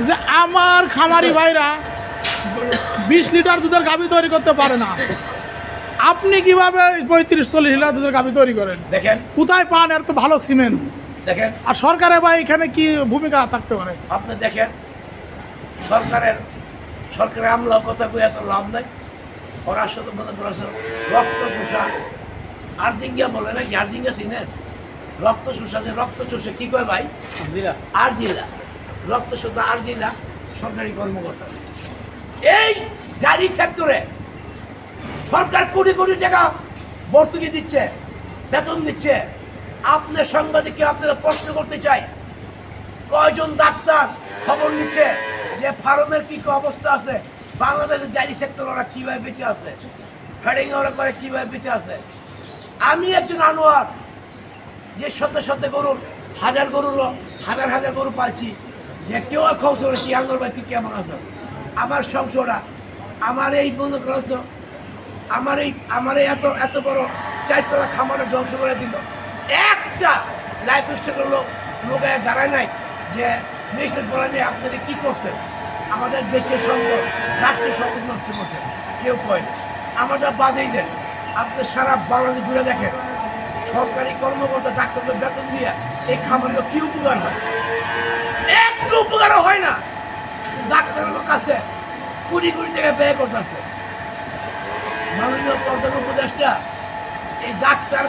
যে আমার খামারি ভাইরা 20 লিটার দুধের গাভী তৈরি করতে পারে না, আপনি কিভাবে 35-40 লিটার দুধের গাভী তৈরি করেন? দেখেন কোথায় পান এত ভালো সিমেন্ট? দেখেন আর সরকারের ভাই এখানে কি ভূমিকা থাকতে পারে? আপনি দেখেন সরকারের আমলা কথা কই এত লাভ নাই। ওরা শুধু মনে করেছে রক্ত শোষা আর্জিঙ্গা বলে নাকি, আর্জিঙ্গা চিনেন? রক্ত শোষা, যে রক্ত চষে কি কয় ভাই? আরজিলা। রক্ত শোষা আরজিলা সরকারি কর্মকর্তা। এই গাড়ি সেক্টরে সরকার কোটি কোটি টাকা ভর্তুকি দিচ্ছে, বেতন দিচ্ছে। আপনার সাংবাদিককে আপনারা প্রশ্ন করতে চাই, কয়জন ডাক্তার খবর নিচ্ছে যে ফার্মের কি অবস্থা আছে, বাংলাদেশের গাড়ি সেক্টর ওরা কিভাবে বেঁচে আছে, ফেডিং ওরা করে কিভাবে বেঁচে আছে। আমি একজন আনোয়ার, যে শত শত গরুর হাজার গরু পাচ্ছি, যে কেউ খোঁজ করে কি আঙ্গর ভাই তুই কেমন আছো, আমার সংসারটা, আমার এই মনে করছ, আমার এই এত বড় 4 তলা খামারে ধ্বংস করে দিল। একটা লাইফ স্টাইল লোক দাঁড়ায় নাই যে মেসেজ বলা নিয়ে আপনারা কি করছেন, আমাদের দেশের সম্পদ, রাষ্ট্রের সম্পদ নষ্ট করছেন, কেউ কয় না। আমাদের বাদেই দেন, আপনি সারা বাংলাদেশ ঘুরে দেখেন সরকারি কর্মকর্তা ডাক্তারদের বেতন দিয়ে এই খামারের কি উপকার হয়? একটু উপকারও হয় না। ডাক্তারের লোক আছে কোটি কোটি টাকা ব্যয় করতেছে। মাননীয় প্রধান উপদেষ্টা এই ডাক্তার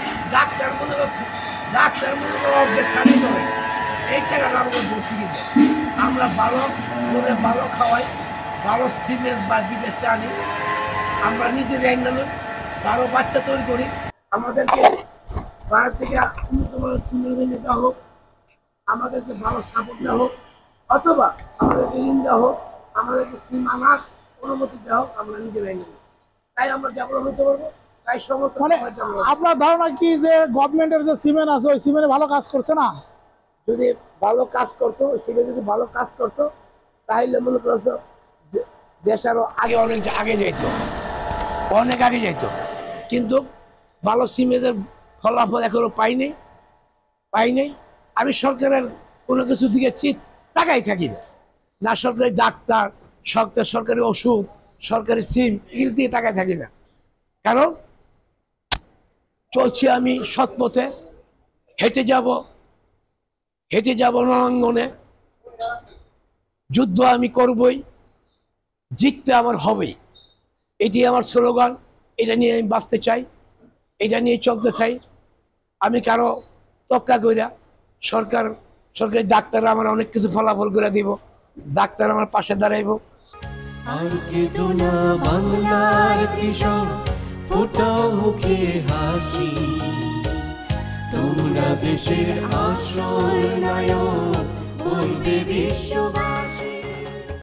মনে করো অর্ধেক ছাড়িয়ে দেবে, এই টাকাটা আমাদের ভর্তি কিনে আমরা ভালো খাওয়াই, ভালো সিমেন্ট বা বিদেশে আনি, আমরা নিজের আইনালয় ভালো বাচ্চা তৈরি করি। আমাদেরকে বাইরে থেকে উন্নত সিমেন্ট নিতে হোক, আমাদেরকে ভালো সাপোর্ট দেওয়া হোক, অথবা আমাদেরকে ঋণ দেওয়া হোক, আমাদেরকে সিম আনার অনুমতি দেওয়া হোক, আমরা নিজের আইনালয়। তাই আমরা ডেভেলপ হতে পারবো। তাই সমস্ত আপনার ধারণা কি যে গভর্নমেন্টের যে সিমেন্ট আছে ওই সিমেন্টে ভালো কাজ করছে না? যদি ভালো কাজ করতো, সিমেন্ট যদি ভালো কাজ করতো, তাহলে মনে করছো দেশ আরো আগে অনেক আগে যাইতো। কিন্তু ভালো সিমেন্টের ফলাফল এখনো পাইনি। আমি সরকারের কোনো কিছু দিকে তাকাই থাকি না সরকারি ডাক্তার, সরকারি ওষুধ, সরকারি সিম, এগুলো দিয়ে তাকাই থাকি না। কারণ চলছি আমি সৎ পথে, হেঁটে যাব রণাঙ্গনে, যুদ্ধ আমি করবই, জিততে আমার হবেই। এটি আমার স্লোগান, এটা নিয়ে আমি বাঁচতে চাই, এটা নিয়ে চলতে চাই। আমি কারো তক্কা কইরা সরকারি ডাক্তার আমার অনেক কিছু ফলাফল করে দিব, ডাক্তার আমার পাশে দাঁড়াইব। আর কেঁদো না বাংলার কৃষক, ফোটাও মুখে হাসি, তোমরা দেশের আশ্রয় নায়ক, বলবে বিশ্ববাসী।